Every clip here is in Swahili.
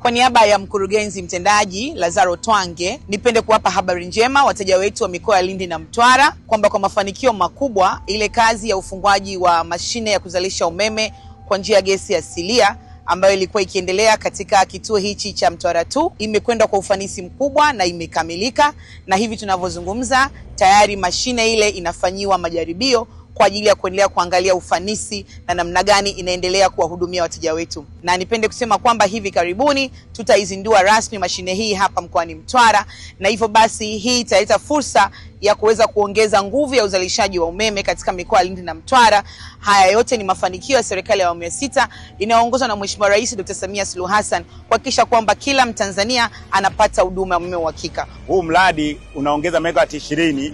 Kwa niaba ya mkurugenzi mtendaji Lazaro Twange, nipende kuwapa habari njema wateja wetu wa mikoa ya Lindi na Mtwara kwamba kwa mafanikio makubwa ile kazi ya ufungwaji wa mashine ya kuzalisha umeme kwa njia ya gesi asilia ambayo ilikuwa ikiendelea katika kituo hichi cha Mtwara 2 imekwenda kwa ufanisi mkubwa na imekamilika, na hivi tunavyozungumza tayari mashine ile inafanyiwa majaribio kwa ajili ya kuendelea kuangalia ufanisi na namna gani inaendelea kuwahudumia wateja wetu. Na nipende kusema kwamba hivi karibuni tutaizindua rasmi mashine hii hapa mkoani Mtwara, na hivyo basi hii italeta fursa ya kuweza kuongeza nguvu ya uzalishaji wa umeme katika mikoa ya Lindi na Mtwara. Haya yote ni mafanikio ya serikali ya awamu ya 6 inayoongozwa na Mheshimiwa Rais Dr. Samia Suluhu Hassan kuhakikisha kwamba kila Mtanzania anapata huduma ya umeme wa uhakika. Huu mradi unaongeza megawati 20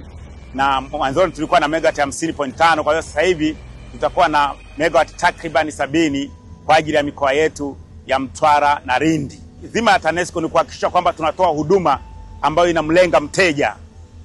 na mwanzoni tulikuwa na megawati 50.5, kwa hiyo sasa hivi tutakuwa na megawati takriban 70 kwa ajili ya mikoa yetu ya Mtwara na Lindi. Dhima ya TANESCO ni kuhakikisha kwamba tunatoa huduma ambayo inamlenga mteja.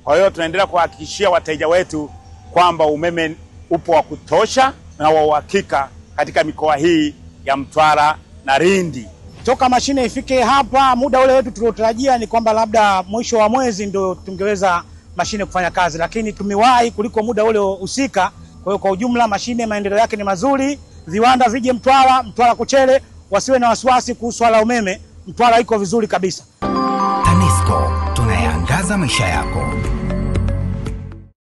Kwa hiyo tunaendelea kuhakikishia wateja wetu kwamba umeme upo wa kutosha na wa uhakika katika mikoa hii ya Mtwara na Lindi. Toka mashine ifike hapa, muda ule wetu tuliotarajia ni kwamba labda mwisho wa mwezi ndio tungeweza mashine kufanya kazi, lakini tumewahi kuliko muda ule husika. Kwa hiyo kwa ujumla mashine maendeleo yake ni mazuri. Viwanda vije Mtwara Kuchele, wasiwe na wasiwasi kuhusu swala umeme. Mtwara iko vizuri kabisa. TANESCO, tunayaangaza maisha yako.